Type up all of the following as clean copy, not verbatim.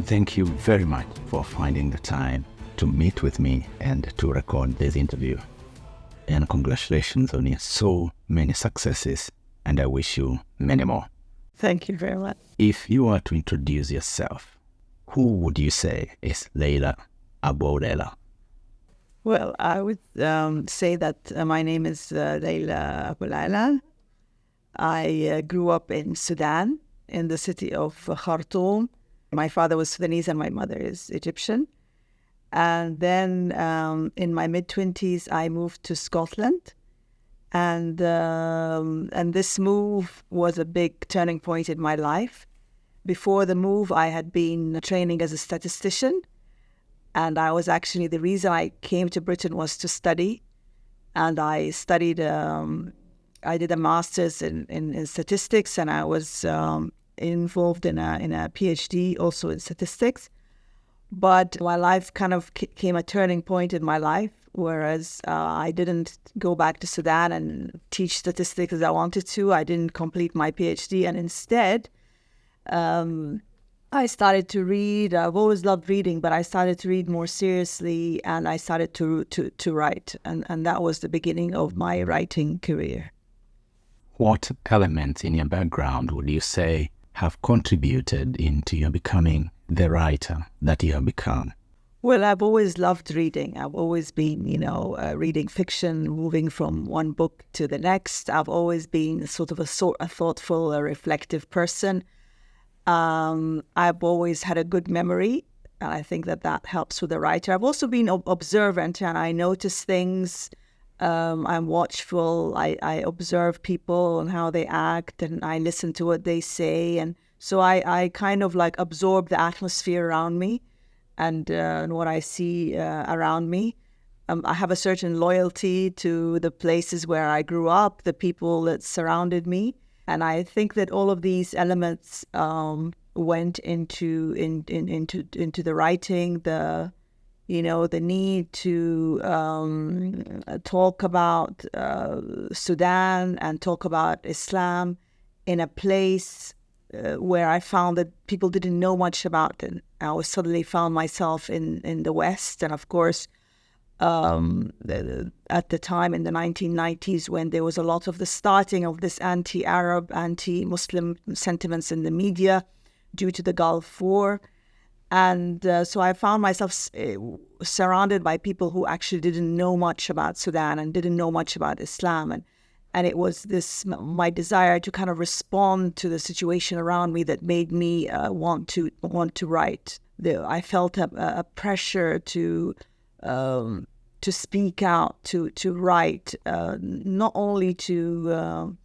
Thank you very much for finding the time to meet with me and to record this interview. And congratulations on your so many successes, and I wish you many more. Thank you very much. If you were to introduce yourself, who would you say is Leila Aboulela? Well, I would say that my name is Leila Aboulela. I grew up in Sudan, in the city of Khartoum. My father was Sudanese and my mother is Egyptian. And then in my mid-20s, I moved to Scotland. And this move was a big turning point in my life. Before the move, I had been training as a statistician. And I was actually, the reason I came to Britain was to study. And I studied, I did a master's in statistics, and I was involved in a PhD also in statistics. But my life kind of came a turning point in my life, whereas I didn't go back to Sudan and teach statistics as I wanted to. I didn't complete my PhD, and instead, I started to read. I've always loved reading, but I started to read more seriously, and I started to write, and that was the beginning of my writing career. What elements in your background would you say have contributed into your becoming the writer that you have become? Well, I've always loved reading. I've always been, reading fiction, moving from one book to the next. I've always been a thoughtful, reflective person. I've always had a good memory, and I think that helps with a writer. I've also been observant, and I notice things. I'm watchful. I observe people and how they act, and I listen to what they say. And so I kind of like absorb the atmosphere around me and what I see around me. I have a certain loyalty to the places where I grew up, the people that surrounded me. And I think that all of these elements went into the writing, the need to talk about Sudan and talk about Islam in a place where I found that people didn't know much about it. I was suddenly found myself in the West, and of course, at the time in the 1990s, when there was a lot of the starting of this anti-Arab, anti-Muslim sentiments in the media due to the Gulf War. And so I found myself surrounded by people who actually didn't know much about Sudan and didn't know much about Islam. And it was my desire to kind of respond to the situation around me that made me want to write. I felt a pressure to speak out, to write, not only to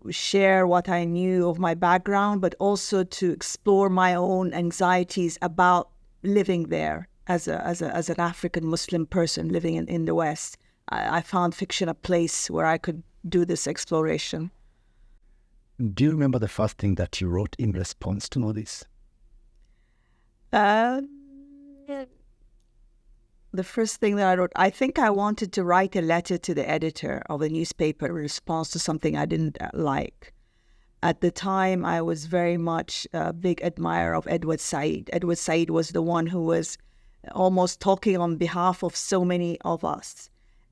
share what I knew of my background, but also to explore my own anxieties about living there as an African Muslim person living in the West. I found fiction a place where I could do this exploration. Do you remember the first thing that you wrote in response to all this? The first thing that I wrote, I think I wanted to write a letter to the editor of a newspaper in response to something I didn't like. At the time, I was very much a big admirer of Edward Said. Edward Said was the one who was almost talking on behalf of so many of us.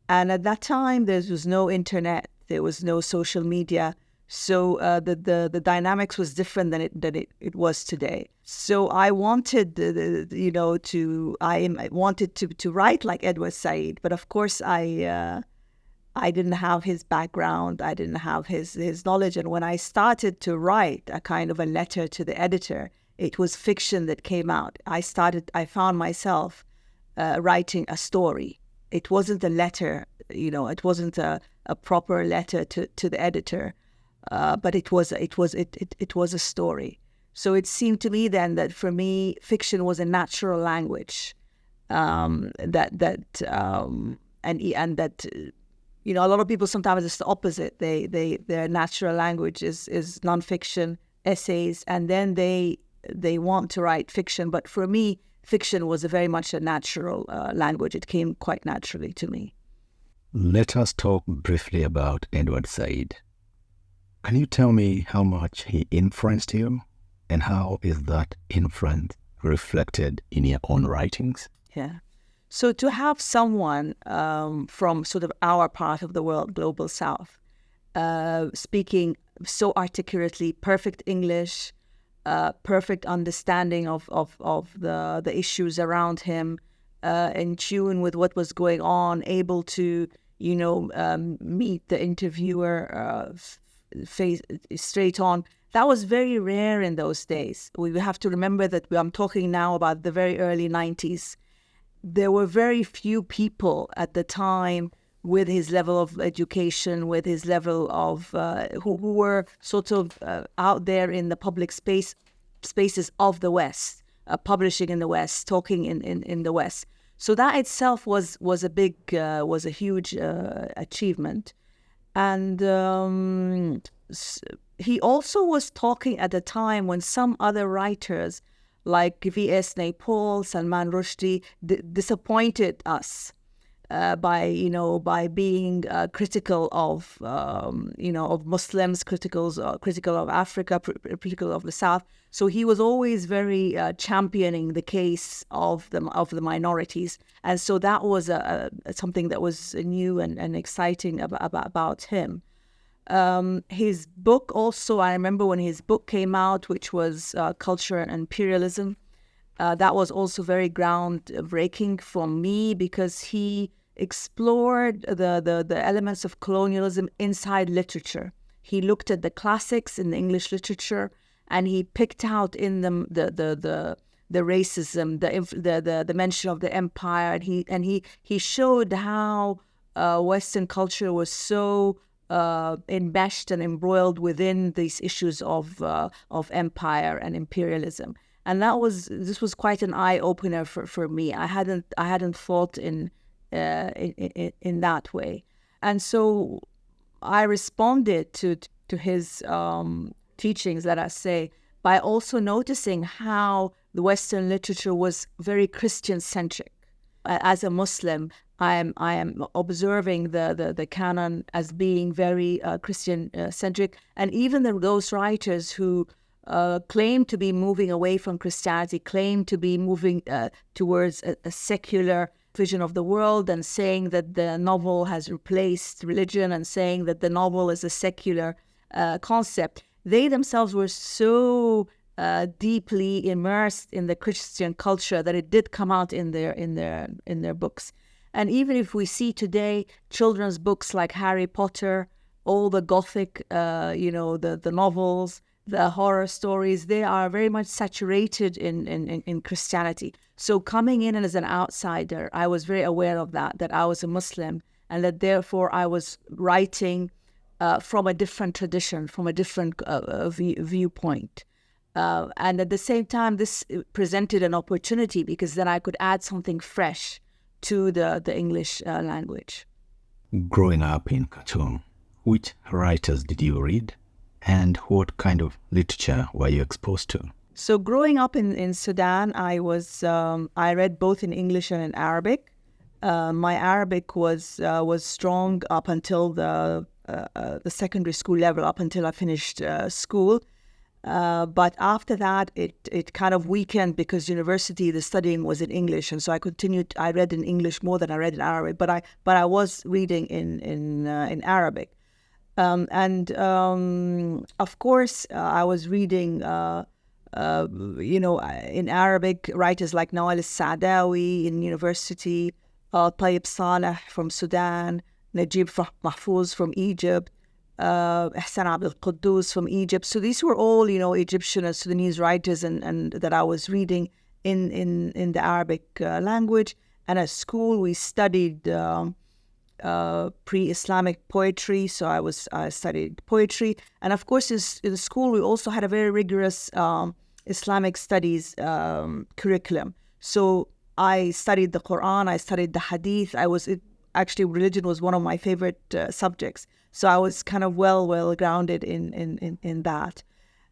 And at that time, there was no internet, there was no social media. So the dynamics was different than it was today. So I wanted I wanted to write like Edward Said, but of course I didn't have his background, I didn't have his knowledge. And when I started to write a kind of a letter to the editor, it was fiction that came out. I found myself writing a story. It wasn't a letter, it wasn't a proper letter to the editor. But it was a story. So it seemed to me then that for me, fiction was a natural language, and that a lot of people sometimes it's the opposite. Their natural language is nonfiction, essays, and then they want to write fiction. But for me, fiction was very much a natural language. It came quite naturally to me. Let us talk briefly about Edward Said. Can you tell me how much he influenced you, and how is that influence reflected in your own writings? Yeah. So to have someone from sort of our part of the world, Global South, speaking so articulately, perfect English, perfect understanding of the issues around him, in tune with what was going on, able to, meet the interviewer face straight on. That was very rare in those days. We have to remember that I'm talking now about the very early 90s. There were very few people at the time with his level of education, with his level of, who were sort of out there in the public spaces of the West, publishing in the West, talking in the West. So that itself was a huge achievement. And he also was talking at a time when some other writers like V.S. Naipaul, Salman Rushdie disappointed us by being critical of Muslims, critical of Africa, critical of the South. So he was always very championing the case of the minorities, and so that was something that was new and exciting about him. His book also, I remember when his book came out, which was Culture and Imperialism, that was also very groundbreaking for me because he explored the elements of colonialism inside literature. He looked at the classics in the English literature, and he picked out in them the racism, the mention of the empire, and he showed how Western culture was so enmeshed and embroiled within these issues of empire and imperialism, and this was quite an eye opener for me. I hadn't thought in that way, and so I responded to his teachings, let us say, by also noticing how the Western literature was very Christian centric. As a Muslim, I am observing the canon as being very Christian centric, and even those writers who claim to be moving away from Christianity, claim to be moving towards a secular vision of the world, and saying that the novel has replaced religion, and saying that the novel is a secular concept. They themselves were so deeply immersed in the Christian culture that it did come out in their books. And even if we see today children's books like Harry Potter, all the Gothic, the novels, the horror stories, they are very much saturated in Christianity. So coming in as an outsider, I was very aware of that I was a Muslim, and that therefore I was writing from a different tradition, from a different viewpoint. And at the same time, this presented an opportunity because then I could add something fresh to the English language. Growing up in Khartoum, which writers did you read, and what kind of literature were you exposed to? So growing up in Sudan, I read both in English and in Arabic. My Arabic was strong up until the secondary school level, up until I finished school. But after that, it kind of weakened because university, the studying was in English, and so I read in English more than I read in Arabic. But I was reading in Arabic, and of course I was reading in Arabic writers like Nawal al-Saadawi in university, Tayyib Saleh from Sudan, Najib Mahfouz from Egypt, Ihsan Abdul Quddus from Egypt. So these were all, Egyptian and Sudanese writers and that I was reading in the Arabic language. And at school, we studied pre-Islamic poetry. So I studied poetry. And of course, in school, we also had a very rigorous Islamic studies curriculum. So I studied the Quran, I studied the Hadith. Actually, religion was one of my favorite subjects. So I was kind of well grounded in that.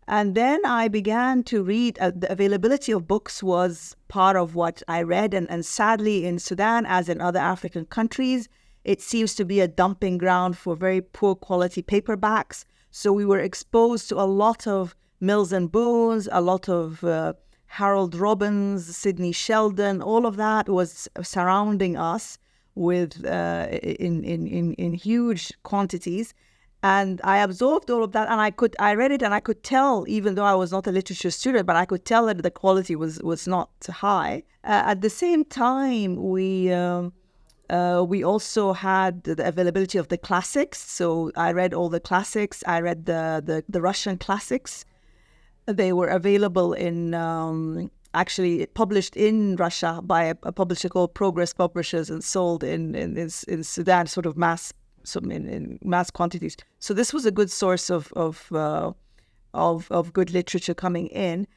And then I began to read. The availability of books was part of what I read. And sadly, in Sudan, as in other African countries, it seems to be a dumping ground for very poor quality paperbacks. So we were exposed to a lot of Mills and Boons, a lot of Harold Robbins, Sidney Sheldon, all of that was surrounding us with in huge quantities. And I absorbed all of that, and I read it, and I could tell, even though I was not a literature student, but I could tell that the quality was not high. At the same time, we also had the availability of the classics. So I read all the classics. I read the Russian classics. They were available in actually published in Russia by a publisher called Progress Publishers and sold in Sudan, sort of in mass quantities. So this was a good source of good literature coming in.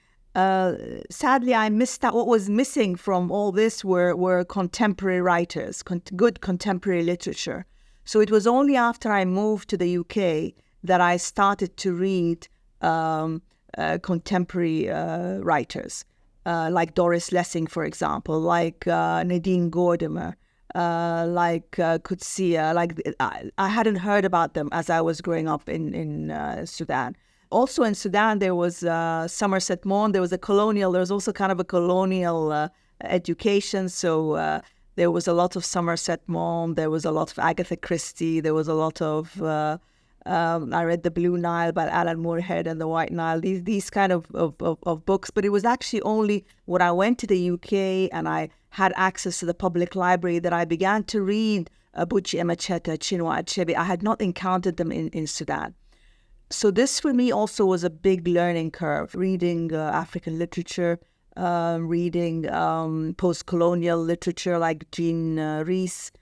Sadly, I missed out. What was missing from all this were contemporary writers, good contemporary literature. So it was only after I moved to the UK that I started to read contemporary writers, like Doris Lessing, for example, like Nadine Gordimer, like Coetzee. I hadn't heard about them as I was growing up in Sudan. Also in Sudan, there was Somerset Maugham. There was also kind of a colonial education. So there was a lot of Somerset Maugham. There was a lot of Agatha Christie. There was a lot of, I read The Blue Nile by Alan Moorhead and The White Nile, these kind of books. But it was actually only when I went to the UK and I had access to the public library that I began to read Buchi Emecheta, Chinua Achebe. I had not encountered them in Sudan. So this for me also was a big learning curve, reading African literature, reading post-colonial literature like Jean Rhys.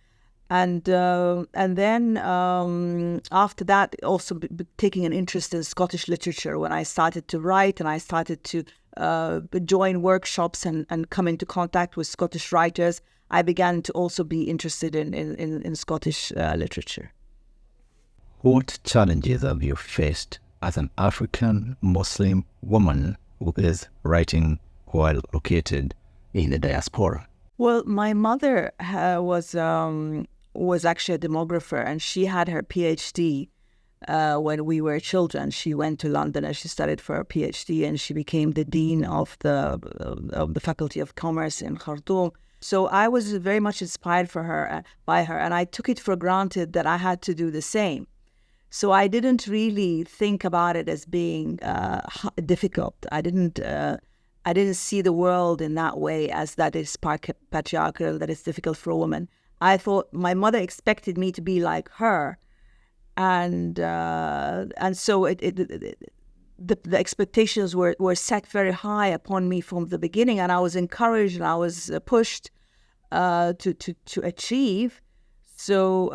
And then after that, also taking an interest in Scottish literature when I started to write and I started to join workshops and come into contact with Scottish writers, I began to also be interested in Scottish literature. What challenges have you faced as an African Muslim woman who is writing while located in the diaspora? Well, my mother was actually a demographer, and she had her PhD when we were children. She went to London and she studied for her PhD, and she became the dean of the Faculty of Commerce in Khartoum. So I was very much inspired by her, and I took it for granted that I had to do the same. So I didn't really think about it as being difficult. I didn't see the world in that way, as that is patriarchal, that is difficult for a woman. I thought my mother expected me to be like her, and so the expectations were set very high upon me from the beginning, and I was encouraged and I was pushed to achieve. So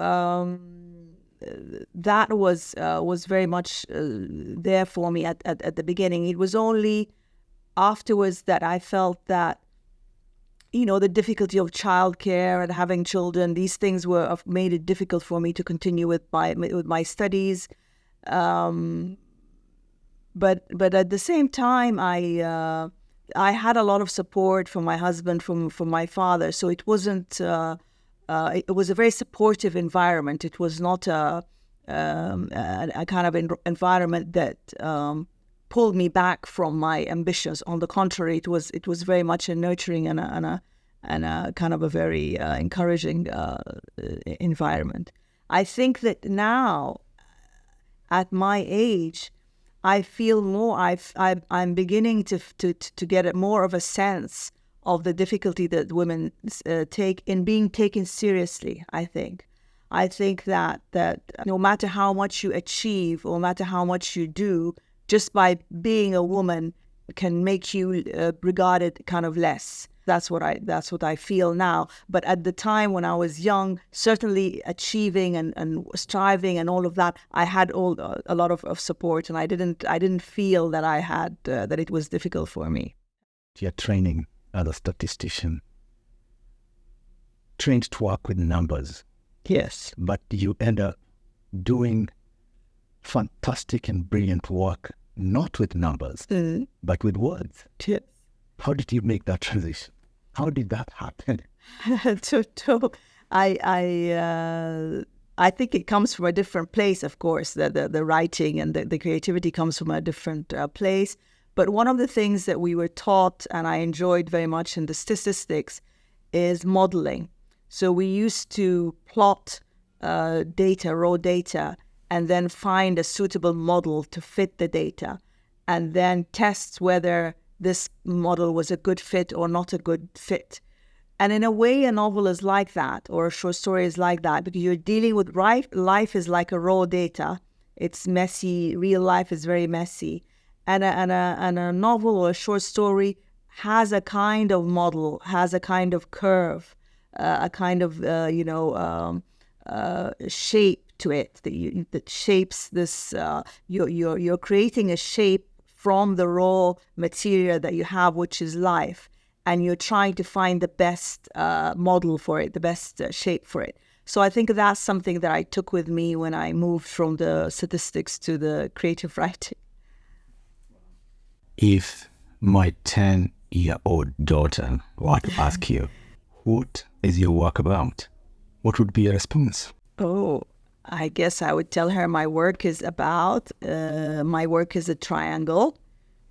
that was very much there for me at the beginning. It was only afterwards that I felt that, the difficulty of childcare and having children, these things made it difficult for me to continue with my studies. But at the same time, I had a lot of support from my husband, from my father. So it wasn't. It was a very supportive environment. It was not a kind of environment that pulled me back from my ambitions. On the contrary, it was very much a nurturing and a kind of a very encouraging environment. I think that now, at my age, I feel more. I'm beginning to get more of a sense of the difficulty that women take in being taken seriously. I think that no matter how much you achieve, or no matter how much you do, just by being a woman can make you regarded kind of less. That's what I feel now. But at the time when I was young, certainly achieving and striving and all of that, I had a lot of support, and I didn't feel that I had that it was difficult for me. You're training as a statistician, trained to work with numbers. Yes. But you end up doing fantastic and brilliant work, not with numbers, but with words. Yes. How did you make that transition? How did that happen? I think it comes from a different place, of course. The writing and the creativity comes from a different place. But one of the things that we were taught, and I enjoyed very much in the statistics, is modeling. So we used to plot data, raw data, and then find a suitable model to fit the data, and then test whether this model was a good fit or not a good fit. And in a way, a novel is like that, or a short story is like that, because you're dealing with life is like a raw data. It's messy. Real life is very messy. And a novel or a short story has a kind of model, has a kind of curve, a kind of, shape to it that shapes this. You're creating a shape from the raw material that you have, which is life, and you're trying to find the best model for it, the best shape for it. So I think that's something that I took with me when I moved from the statistics to the creative writing. If my 10-year-old daughter were to ask you, what is your work about? What would be your response? Oh, I guess I would tell her my work is a triangle,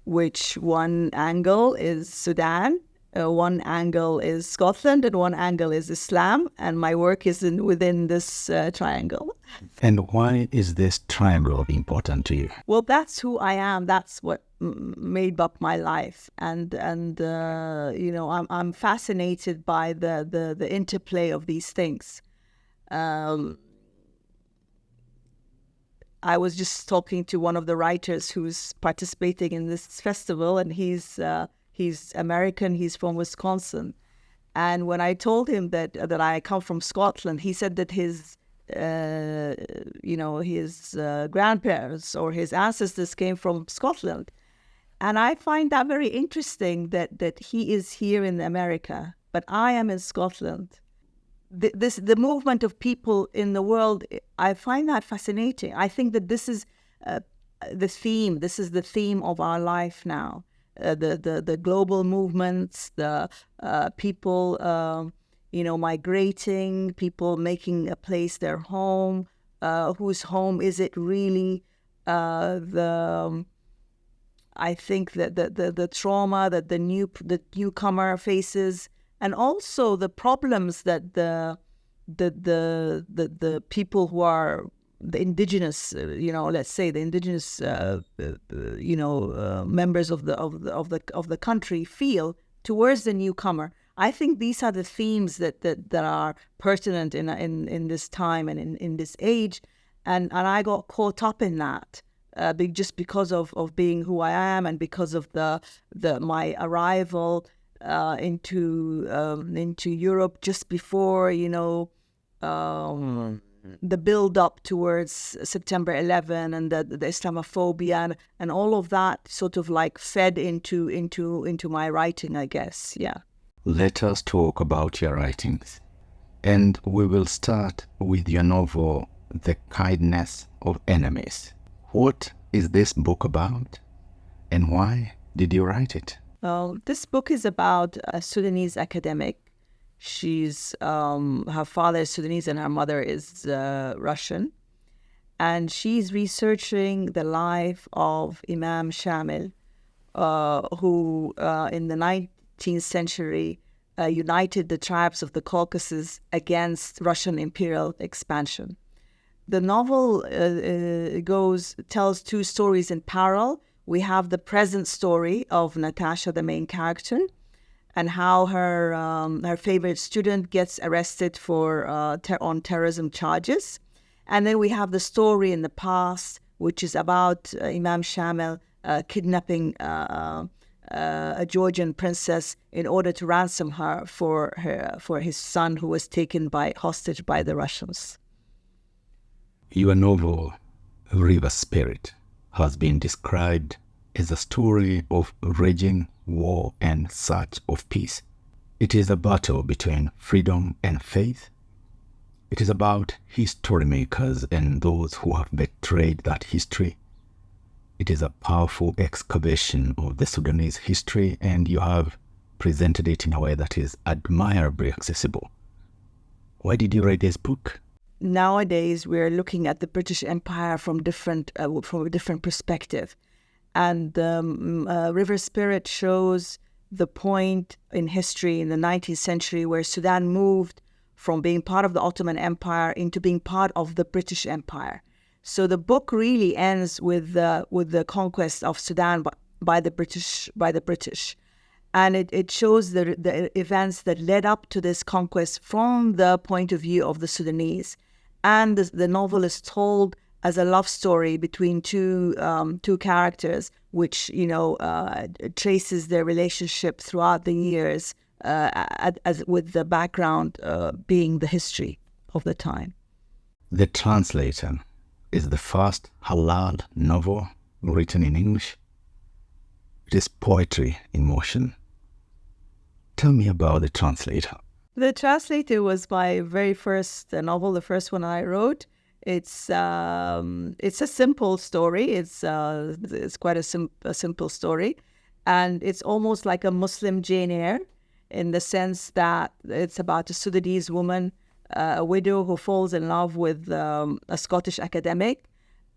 which one angle is Sudan, one angle is Scotland, and one angle is Islam, and my work is within this triangle. And why is this triangle important to you? Well, that's who I am. That's what made up my life, and I'm fascinated by the interplay of these things. I was just talking to one of the writers who's participating in this festival, and he's American. He's from Wisconsin, and when I told him that I come from Scotland, he said that his grandparents or his ancestors came from Scotland, and I find that very interesting that he is here in America, but I am in Scotland. The movement of people in the world, I find that fascinating. I think that this is the theme. This is the theme of our life now. The global movements, the people, migrating, people making a place their home. Whose home is it really? I think that the trauma that the newcomer faces, and also the problems that the people who are the indigenous, let's say the indigenous, members of the country feel towards the newcomer. I think these are the themes that are pertinent in this time and in this age, and I got caught up in that. Just because of being who I am, and because of my arrival into Europe just before the build up towards September 11 and the Islamophobia and all of that sort of like fed into my writing, I guess. Yeah. Let us talk about your writings, and we will start with your novel, The Kindness of Enemies. What is this book about, and why did you write it? Well, this book is about a Sudanese academic. She's her father is Sudanese and her mother is Russian, and she's researching the life of Imam Shamil, who in the 19th century united the tribes of the Caucasus against Russian imperial expansion. The novel tells two stories in parallel. We have the present story of Natasha, the main character, and how her favorite student gets arrested on terrorism charges. And then we have the story in the past, which is about Imam Shamil kidnapping a Georgian princess in order to ransom her for his son, who was taken hostage by the Russians. Your novel, River Spirit, has been described as a story of raging war and search of peace. It is a battle between freedom and faith. It is about history makers and those who have betrayed that history. It is a powerful excavation of the Sudanese history, and you have presented it in a way that is admirably accessible. Why did you write this book? Nowadays, we're looking at the British Empire from a different perspective. And River Spirit shows the point in history in the 19th century where Sudan moved from being part of the Ottoman Empire into being part of the British Empire. So the book really ends with the conquest of Sudan by the British. And it shows the events that led up to this conquest from the point of view of the Sudanese. And the novel is told as a love story between two characters, which traces their relationship throughout the years, as with the background being the history of the time. The Translator is the first halal novel written in English. It is poetry in motion. Tell me about The Translator. The Translator was my very first novel, the first one I wrote. It's a simple story. It's quite a simple story, and it's almost like a Muslim Jane Eyre, in the sense that it's about a Sudanese woman, a widow who falls in love with a Scottish academic,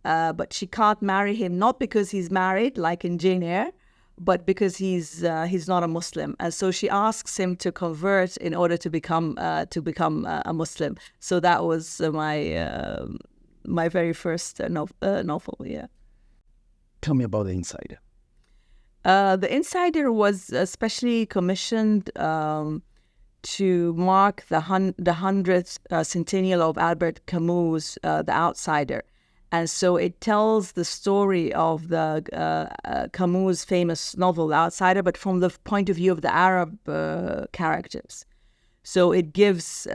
but she can't marry him, not because he's married, like in Jane Eyre, but because he's not a Muslim, and so she asks him to convert in order to become a Muslim. So that was my very first novel. Yeah. Tell me about The Insider. The Insider was especially commissioned to mark the 100th centennial of Albert Camus' The Outsider. And so it tells the story of the Camus' famous novel, The Outsider, but from the point of view of the Arab characters. So it gives,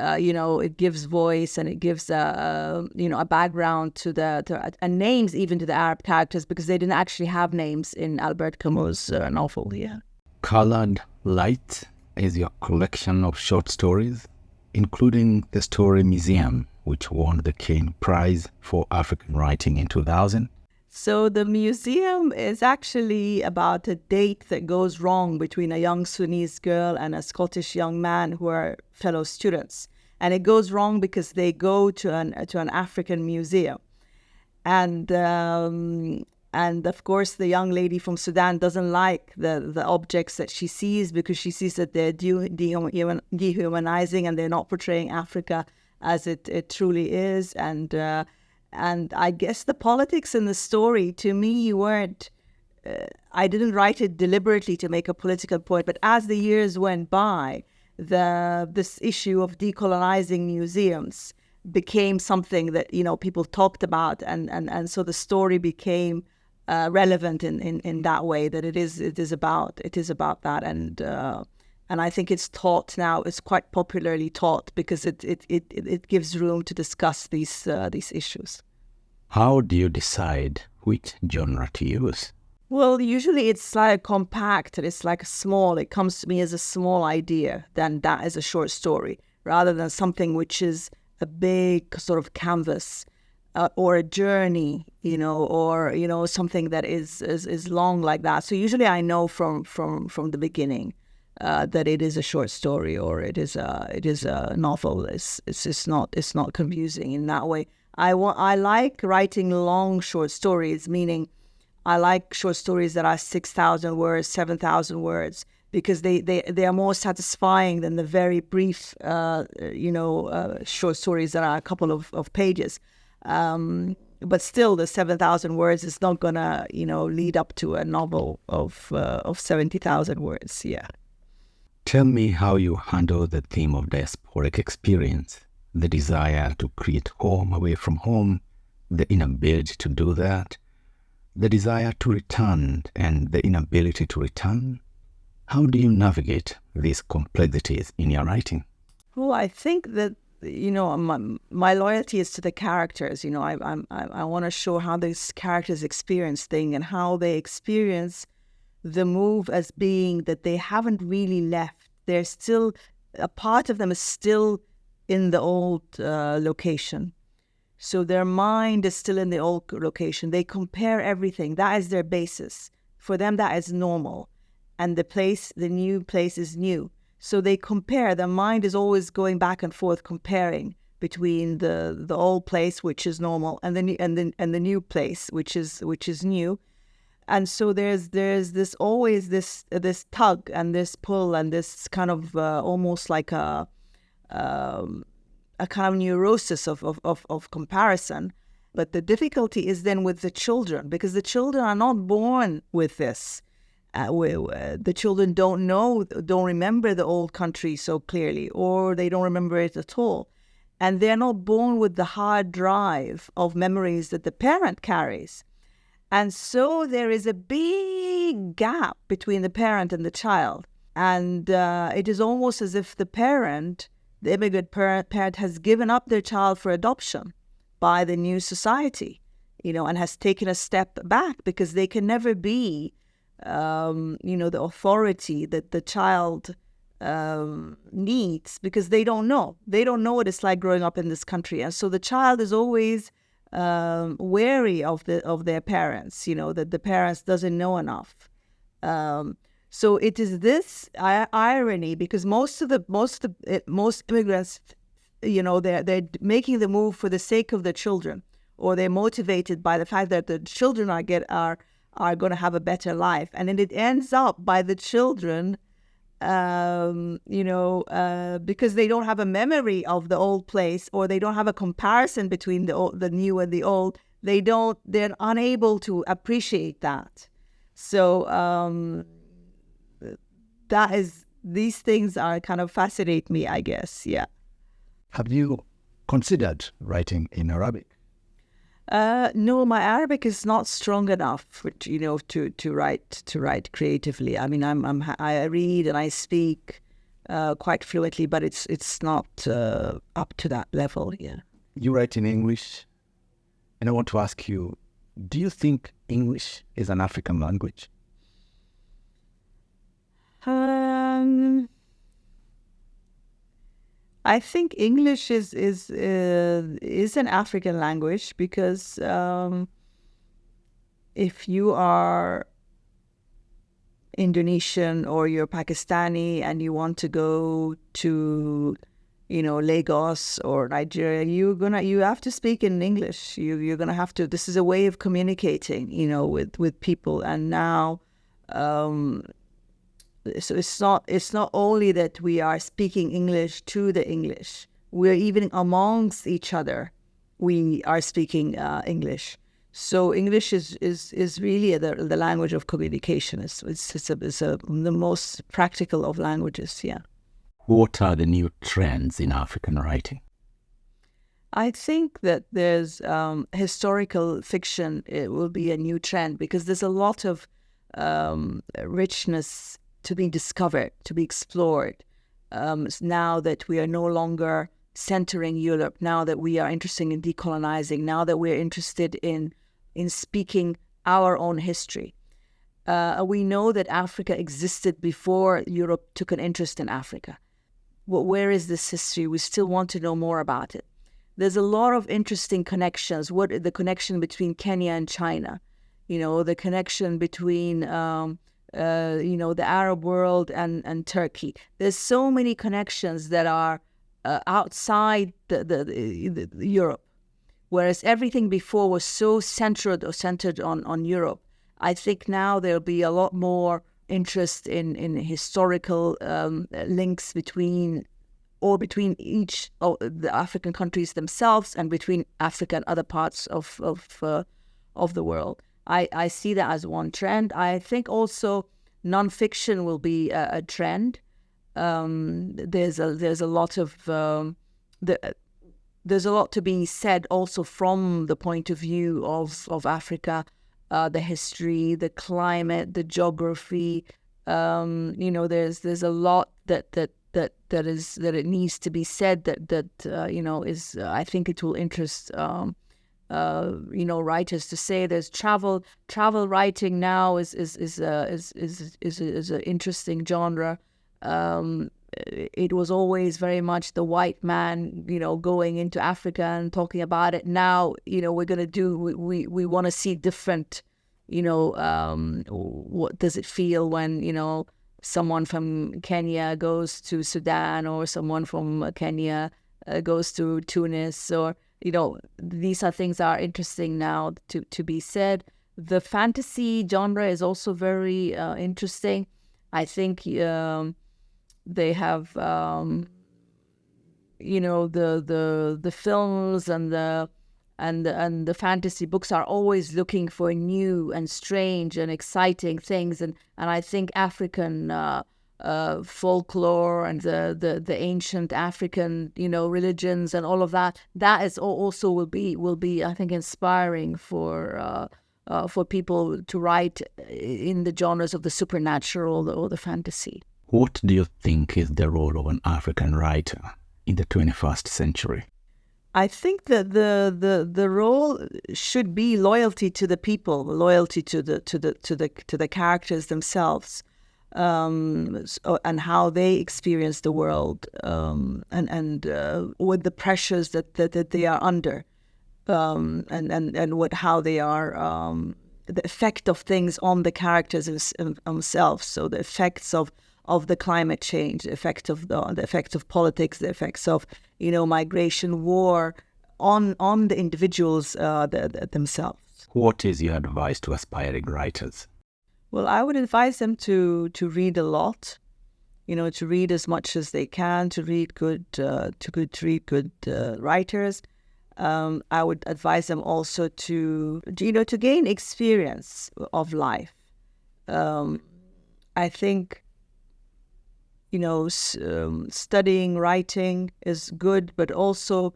voice, and it gives, a background to and names even to the Arab characters, because they didn't actually have names in Albert Camus' novel. Yeah. Colored Light is your collection of short stories, including the story Museum, which won the Caine Prize for African Writing in 2000. So the Museum is actually about a date that goes wrong between a young Sudanese girl and a Scottish young man who are fellow students. And it goes wrong because they go to an African museum. And of course, the young lady from Sudan doesn't like the objects that she sees, because she sees that they're dehumanizing and they're not portraying Africa as it truly is. And I guess the politics in the story, to me, weren't... I didn't write it deliberately to make a political point, but as the years went by, this issue of decolonizing museums became something that, people talked about, and so the story became relevant in that way, that it is about that. And I think it's taught now. It's quite popularly taught because it gives room to discuss these issues. How do you decide which genre to use? Well, usually it's like compact. It's like small. It comes to me as a small idea, than that as a short story, rather than something which is a big sort of canvas, or a journey, or something that is long like that. So usually I know from the beginning that it is a short story, or it is a novel. It's not confusing in that way. I like writing long short stories, meaning I like short stories that are 6,000 words, 7,000 words, because they are more satisfying than the very brief short stories that are a couple of pages. But still, the 7,000 words is not gonna lead up to a novel of 70,000 words. Yeah. Tell me how you handle the theme of diasporic experience, the desire to create home away from home, the inability to do that, the desire to return and the inability to return. How do you navigate these complexities in your writing? Well, I think that, my loyalty is to the characters. I want to show how these characters experience things, and how they experience the move as being that they haven't really left. They're still, a part of them is still in the old location. So their mind is still in the old location. They compare everything. That is their basis. For them, that is normal. And the new place is new. So they compare. Their mind is always going back and forth, comparing between the old place, which is normal, and the new place, which is new. And so there's this always this tug and this pull and this kind of almost like a kind of neurosis of comparison. But the difficulty is then with the children, because the children are not born with this. The children don't remember the old country so clearly, or they don't remember it at all. And they're not born with the hard drive of memories that the parent carries. And so there is a big gap between the parent and the child. And it is almost as if the immigrant parent has given up their child for adoption by the new society, and has taken a step back, because they can never be, the authority that the child needs, because they don't know. They don't know what it's like growing up in this country. And so the child is always wary of their parents, that the parents doesn't know enough. So it is this irony, because most immigrants, they're making the move for the sake of the children, or they're motivated by the fact that the children are going to have a better life, and then it ends up by the children, because they don't have a memory of the old place, or they don't have a comparison between the new and the old. They're unable to appreciate that. So these things are kind of fascinate me, I guess. Yeah. Have you considered writing in Arabic? No, my Arabic is not strong enough, to write creatively. I mean, I read and I speak quite fluently, but it's not up to that level. Yeah. You write in English, and I want to ask you: do you think English is an African language? I think English is an African language, because if you are Indonesian or you're Pakistani and you want to go to, Lagos or Nigeria, you have to speak in English. You're gonna have to. This is a way of communicating, with people. And now, so it's not only that we are speaking English to the English. We're even amongst each other, we are speaking English. So English is really the language of communication. It's the most practical of languages. Yeah. What are the new trends in African writing? I think that there's historical fiction. It will be a new trend, because there's a lot of richness to be discovered, to be explored. Now that we are no longer centering Europe, now that we are interested in decolonizing, now that we're interested in speaking our own history. We know that Africa existed before Europe took an interest in Africa. Where is this history? We still want to know more about it. There's a lot of interesting connections. The connection between Kenya and China? The connection between the Arab world and Turkey. There's so many connections that are outside the Europe, whereas everything before was so centered on Europe. I think now there'll be a lot more interest in historical links between each of the African countries themselves, and between Africa and other parts of the world. I see that as one trend. I think also nonfiction will be a trend. There's a lot to be said also from the point of view of Africa, the history, the climate, the geography. There's a lot that it needs to be said that is I think it will interest writers to say. There's travel writing now is an interesting genre. It was always very much the white man, going into Africa and talking about it. Now, we want to see different, what does it feel when, someone from Kenya goes to Sudan, or someone from Kenya goes to Tunis, or, these are things that are interesting now to be said. The fantasy genre is also very interesting. I think they have, the films and the fantasy books are always looking for new and strange and exciting things, and I think African folklore and the ancient African religions and all of that is also will be I think inspiring for people to write in the genres of the supernatural or the fantasy. What do you think is the role of an African writer in the 21st century? I think that the role should be loyalty to the people, loyalty to the characters themselves, and how they experience the world, and with the pressures that they are under, and how they are, the effect of things on the characters themselves. So the effects of the climate change, the effect of politics, the effects of migration, war, on the individuals themselves. What is your advice to aspiring writers? Well, I would advise them to read a lot, to read as much as they can, to read good writers. I would advise them also to gain experience of life. I think studying writing is good, but also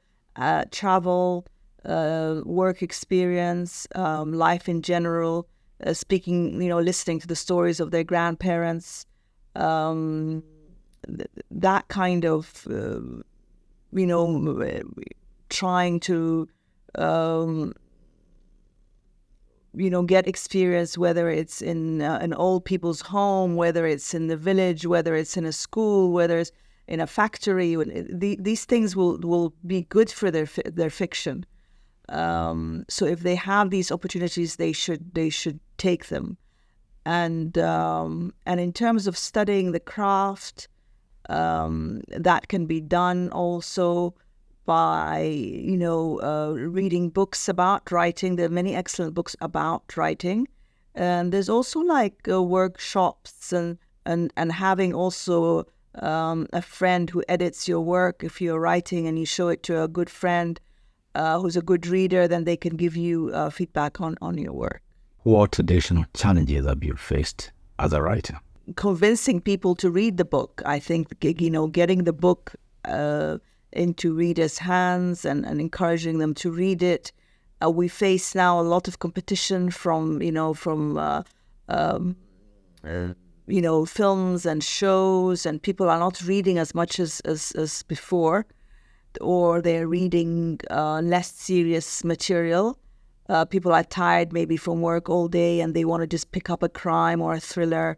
travel, work experience, life in general, speaking, listening to the stories of their grandparents, that kind of, trying to, get experience, whether it's in an old people's home, whether it's in the village, whether it's in a school, whether it's in a factory. These things will be good for their fiction. So if they have these opportunities, they should take them. And in terms of studying the craft, that can be done also by reading books about writing. There are many excellent books about writing, and there's also workshops and having also a friend who edits your work. If you're writing and you show it to a good friend who's a good reader, then they can give you feedback on your work. What additional challenges have you faced as a writer? Convincing people to read the book. I think getting the book into readers' hands and encouraging them to read it. We face now a lot of competition from films and shows, and people are not reading as much as before, or they're reading less serious material. People are tired maybe from work all day, and they want to just pick up a crime or a thriller.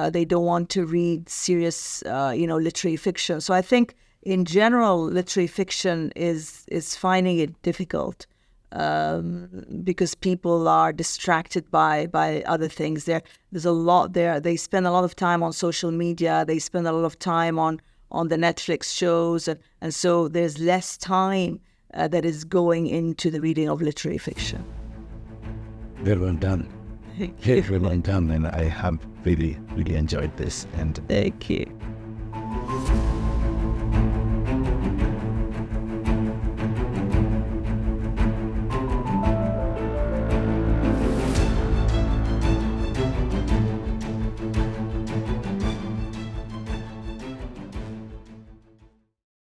They don't want to read serious, literary fiction. So I think in general, literary fiction is finding it difficult because people are distracted by other things. There's a lot there. They spend a lot of time on social media. They spend a lot of time on the Netflix shows, and so there's less time that is going into the reading of literary fiction. Very well done. Thank you. Very well done, and I have really, really enjoyed this. And thank you.